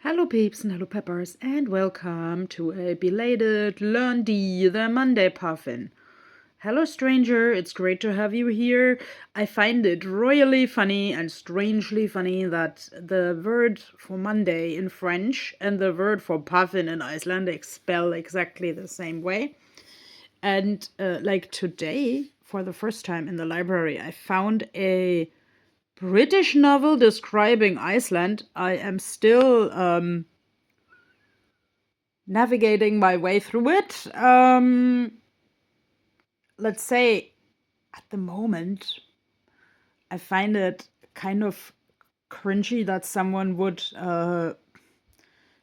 Hello peeps and hello peppers and welcome to a belated Lundi the Monday Puffin. Hello stranger, it's great to have you here. I find it royally funny and strangely funny that the word for Monday in French and the word for puffin in Icelandic spell exactly the same way. And like today, for the first time in the library, I found a British novel describing Iceland. I am still navigating my way through it. Let's say at the moment, I find it kind of cringy that someone would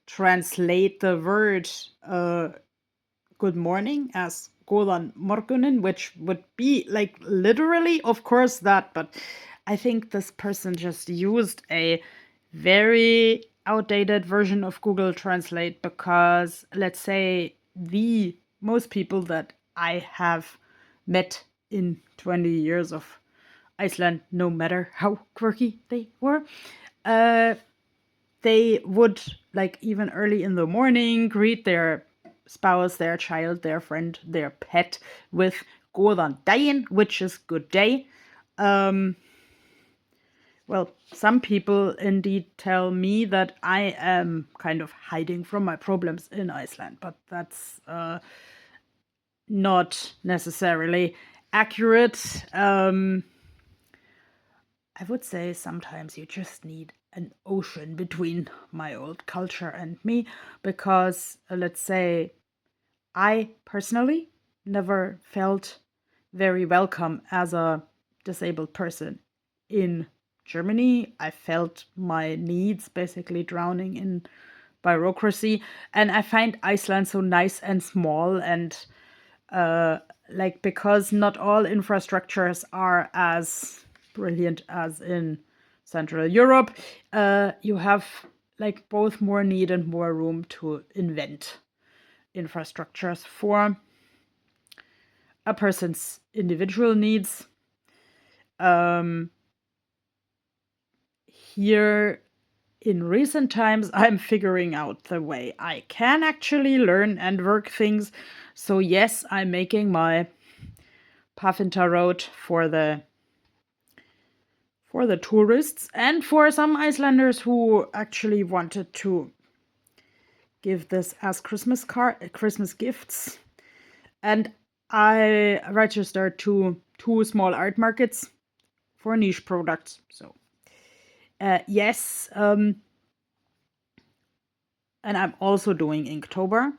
translate the word good morning as góðan morgunin, which would be like literally, of course, that, but I think this person just used a very outdated version of Google Translate because, let's say, the most people that I have met in 20 years of Iceland, no matter how quirky they were, uh, they would, like, even early in the morning, greet their spouse, their child, their friend, their pet with góðan daginn, which is good day. Well, some people indeed tell me that I am kind of hiding from my problems in Iceland, but that's not necessarily accurate. I would say sometimes you just need an ocean between my old culture and me because, let's say, I personally never felt very welcome as a disabled person in Germany. I felt my needs basically drowning in bureaucracy, and I find Iceland so nice and small and like because not all infrastructures are as brilliant as in Central Europe, you have like both more need and more room to invent infrastructures for a person's individual needs. Here in recent times, I'm figuring out the way I can actually learn and work things. So yes, I'm making my Puffin Tarot for the tourists and for some Icelanders who actually wanted to give this as Christmas gifts. And I registered to two small art markets for niche products. So yes, and I'm also doing Inktober.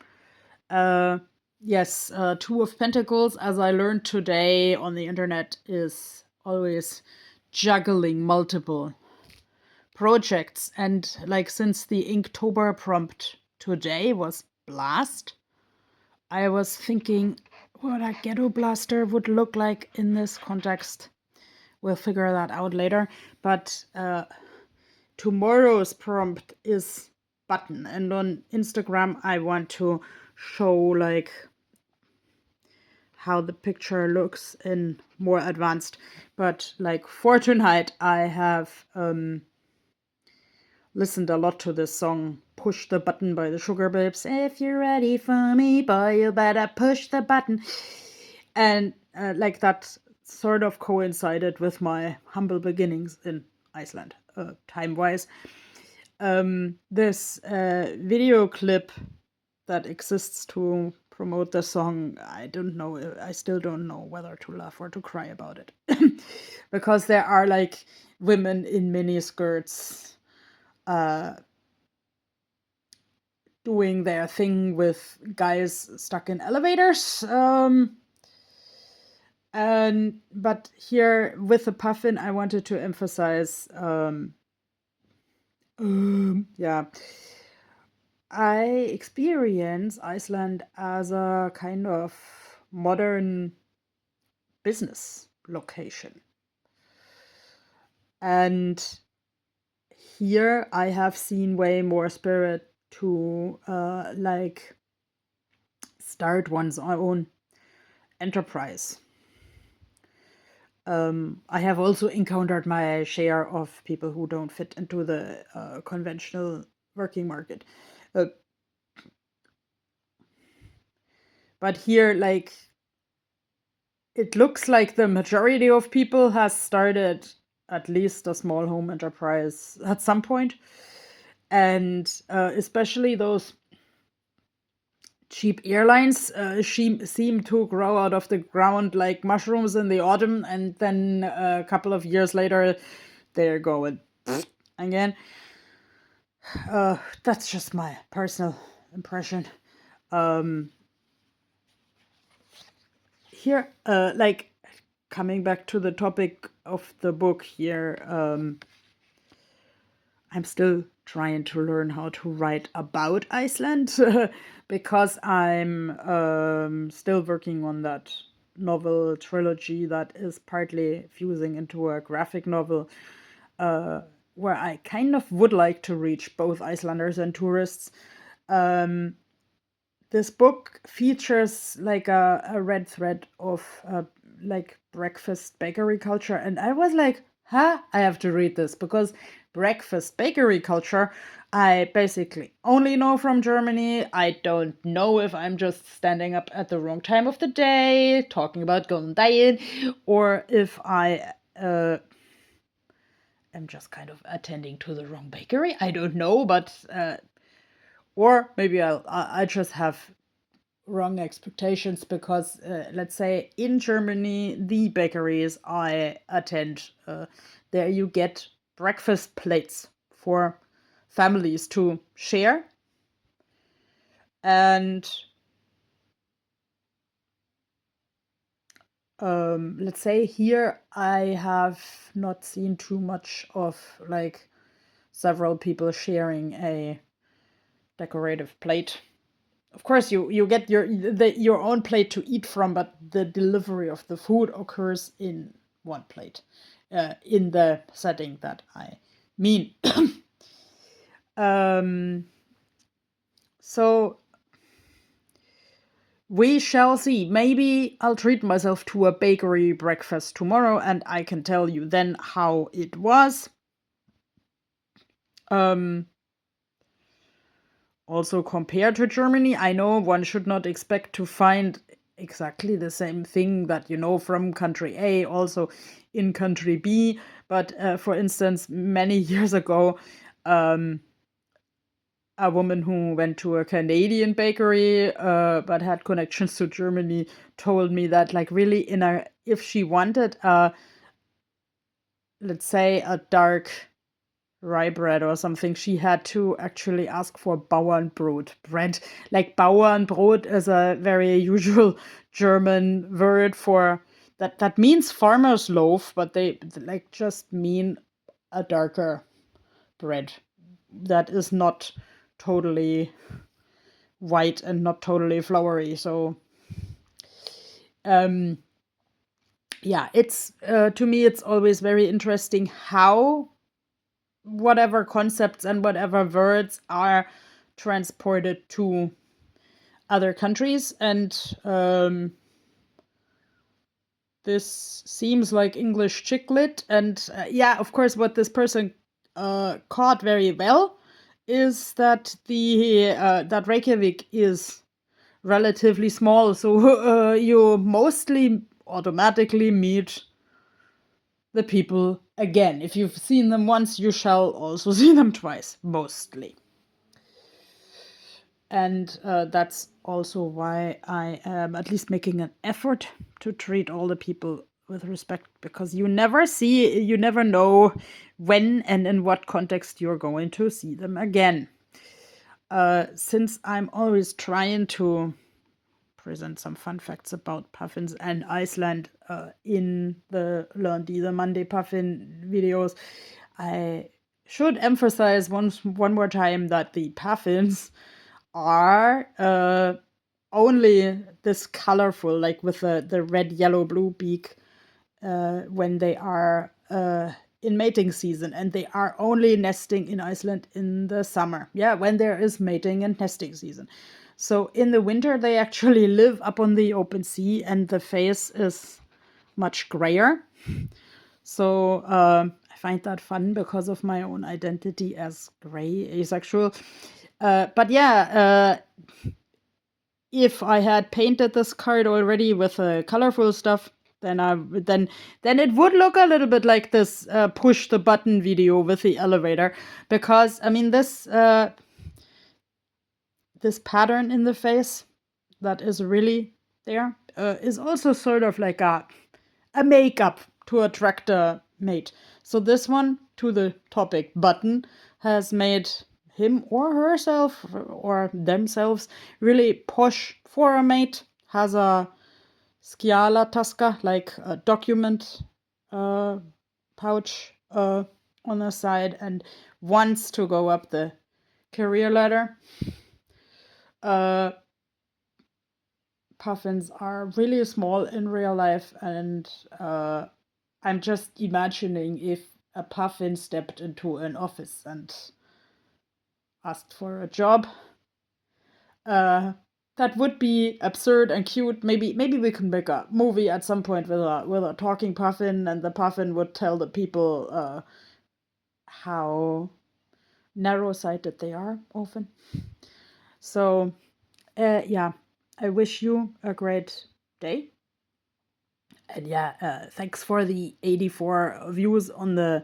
Yes, Two of Pentacles, as I learned today on the internet, is always juggling multiple projects. And like since the Inktober prompt today was blast, I was thinking what a ghetto blaster would look like in this context. We'll figure that out later. But tomorrow's prompt is button. And on Instagram, I want to show like how the picture looks in more advanced. But like for tonight, I have listened a lot to this song Push the Button by the Sugar Babes. If you're ready for me, boy, you better push the button. And like that sort of coincided with my humble beginnings in Iceland, time-wise. This video clip that exists to promote the song, I still don't know whether to laugh or to cry about it. Because there are like women in mini skirts doing their thing with guys stuck in elevators. But here with the puffin, I wanted to emphasize, yeah, I experience Iceland as a kind of modern business location. And here I have seen way more spirit to like start one's own enterprise. I have also encountered my share of people who don't fit into the conventional working market. Uh, but here, like, it looks like the majority of people has started at least a small home enterprise at some point. And especially those cheap airlines seem to grow out of the ground like mushrooms in the autumn, and then a couple of years later they're going again. That's just my personal impression. Here, like, coming back to the topic of the book here, I'm still trying to learn how to write about Iceland because I'm still working on that novel trilogy that is partly fusing into a graphic novel, where I kind of would like to reach both Icelanders and tourists. This book features like a red thread of like breakfast bakery culture, and I was like, huh, I have to read this because breakfast bakery culture I basically only know from Germany. I don't know if I'm just standing up at the wrong time of the day talking about golden diet, or if I am just kind of attending to the wrong bakery. I don't know, but or maybe I just have wrong expectations because let's say in Germany, the bakeries I attend, there you get breakfast plates for families to share. And let's say here I have not seen too much of like several people sharing a decorative plate. Of course, you get your own plate to eat from, but the delivery of the food occurs in one plate, in the setting that I mean. So we shall see. Maybe I'll treat myself to a bakery breakfast tomorrow, and I can tell you then how it was. Also, compared to Germany, I know one should not expect to find exactly the same thing that you know from country A, also in country B. But for instance, many years ago, a woman who went to a Canadian bakery but had connections to Germany told me that, like, really, if she wanted let's say a dark rye bread or something, she had to actually ask for Bauernbrot bread. Like, Bauernbrot is a very usual German word for that means farmer's loaf, but they like just mean a darker bread that is not totally white and not totally floury. So yeah, it's to me it's always very interesting how whatever concepts and whatever words are transported to other countries. And this seems like English chick lit. And yeah, of course, what this person caught very well is that that Reykjavik is relatively small, so you mostly automatically meet the people again. If you've seen them once, you shall also see them twice, mostly. And that's also why I am at least making an effort to treat all the people with respect, because you never know when and in what context you're going to see them again. Since I'm always trying to present some fun facts about puffins and Iceland in the Lundi the Monday Puffin videos, I should emphasize one more time that the puffins are only this colorful, like with the red, yellow, blue beak when they are in mating season, and they are only nesting in Iceland in the summer. Yeah, when there is mating and nesting season. So in the winter, they actually live up on the open sea, and the face is much grayer. So I find that fun because of my own identity as gray asexual. But yeah, if I had painted this card already with colorful stuff, then then it would look a little bit like this push the button video with the elevator, because I mean this pattern in the face that is really there is also sort of like a makeup to attract a mate. So this one, to the topic button, has made him or herself or themselves really push for a mate. Has a sciala tasca, like a document pouch on the side, and wants to go up the career ladder. Puffins are really small in real life, and I'm just imagining if a puffin stepped into an office and asked for a job. That would be absurd and cute. Maybe we can make a movie at some point with a talking puffin, and the puffin would tell the people how narrow-sighted they are often. So yeah, I wish you a great day. And yeah, thanks for the 84 views on the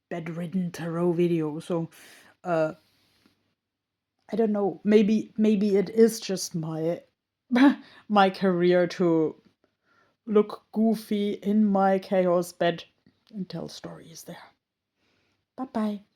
bedridden tarot video. So I don't know, maybe it is just my my career to look goofy in my chaos bed and tell stories there. Bye bye.